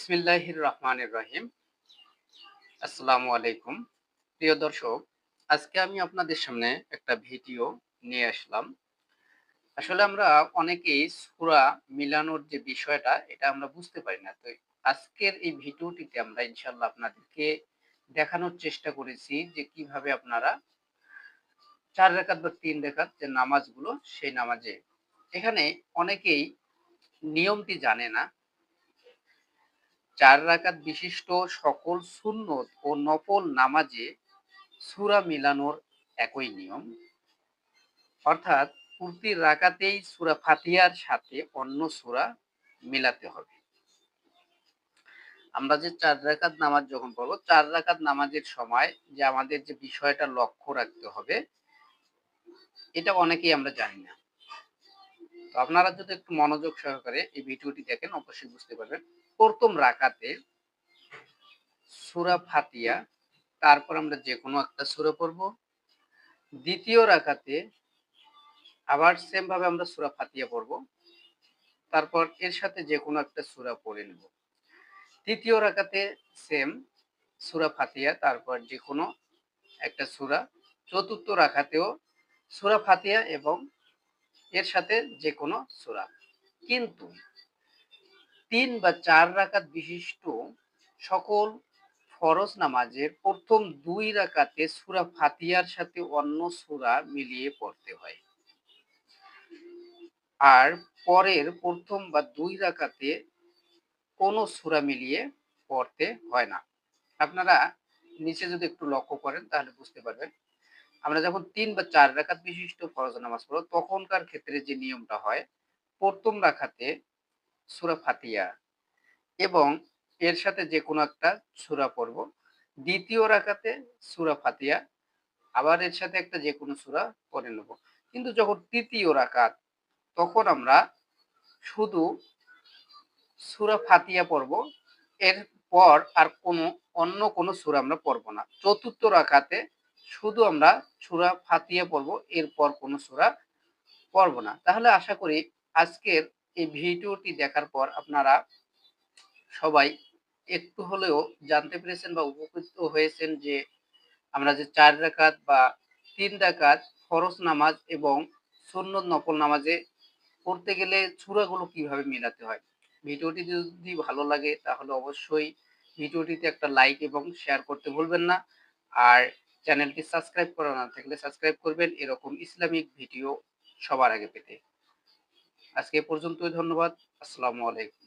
বিসমিল্লাহির রহমানির রহিম। আসসালামু আলাইকুম। প্রিয় দর্শক, আজকে আমি আপনাদের সামনে একটা ভিডিও নিয়ে আসলাম। আসলে আমরা অনেকেই সূরা মিলানোর যে বিষয়টা এটা আমরা বুঝতে পারি না। তো আজকের এই ভিডিওটিতে আমরা ইনশাআল্লাহ আপনাদেরকে দেখানোর চেষ্টা করেছি যে কিভাবে আপনারা ৪ রাকাত বা ৩ রাকাত যে নামাজগুলো সেই নামাজে এখানে অনেকেই নিয়মটি জানে না। ৪ রাকাত বিশিষ্ট সকল সুন্নত ও নফল নামাজে সূরা মিলানোর একই নিয়ম। অর্থাৎ প্রতি রাকাতেই সূরা ফাতিহার সাথে অন্য সূরা মিলাতে হবে। আমরা যে ৪ রাকাত নামাজ যখন পড়ব, ৪ রাকাত নামাজের সময় যে আমাদের যে বিষয়টা লক্ষ্য রাখতে হবে, এটা অনেকেই আমরা জানি না। তো আপনারা যদি একটু মনোযোগ সহকারে এই ভিডিওটি দেখেন অবশ্যই বুঝতে পারবেন। ১ম রাকাতে সূরা ফাতিহা, তারপর আমরা যেকোনো একটা সূরা পড়ব। ২য় রাকাতে আবার সেম ভাবে আমরা সূরা ফাতিহা পড়ব। তারপর এর সাথে যেকোনো একটা সূরা পড়ে নেব। ৩য় রাকাতে সেম সূরা ফাতিহা, তারপর যেকোনো একটা সূরা। ৪র্থ রাকাতেও সূরা ফাতিহা এবং এর সাথে যেকোনো সূরা। কিন্তু ৩ বা ৪ রাকাত বিশিষ্ট সকল ফরজ নামাজের ১ম ২ রাকাতে সূরা ফাতিহার সাথে অন্য সূরা মিলিয়ে পড়তে হয়। আর পরের ১ম বা ২ রাকাতে কোনো সূরা মিলিয়ে পড়তে হয় না। আপনারা নিচে যদি একটু লক্ষ্য করেন তাহলে বুঝতে পারবেন। আমরা যখন ৩ বা ৪ রাকাত বিশিষ্ট ফরজ নামাজ পড়ব তখনকার ক্ষেত্রে যে নিয়মটা হয়, ১ম রাকাতে সূরা ফাতিহা এবং এর সাথে যেকোনো একটা সূরা পড়ব। ২য় রাকাতে সূরা ফাতিহা, আবার এর সাথে একটা যেকোনো সূরা পড়ে নেব। কিন্তু যখন ৩য় রাকাত তখন আমরা শুধু সূরা ফাতিহা পড়ব। এরপর আর অন্য কোনো সূরা আমরা পড়ব না। ৪র্থ রাকাতে শুধু আমরা সূরা ফাতিহা পড়ব, এরপর কোনো সূরা পড়ব না। তাহলে আশা করি আজকের এই ভিডিওটি দেখার পর আপনারা সবাই একটু হলেও জানতে পেরেছেন বা উপকৃত হয়েছেন যে আমরা যে ৪ রাকাত বা ৩ রাকাত ফরজ নামাজ এবং সুন্নত নফল নামাজে পড়তে গেলে সূরাগুলো কিভাবে মিলাতে হয়। ভিডিওটি যদি ভালো লাগে তাহলে অবশ্যই ভিডিওটিতে একটা লাইক এবং শেয়ার করতে ভুলবেন না। আর চ্যানেলটি সাবস্ক্রাইব করা না থাকলে সাবস্ক্রাইব করবেন এরকম ইসলামিক ভিডিও সবার আগে পেতে। আজকে এ পর্যন্তই, ধন্যবাদ। আসসালামু আলাইকুম।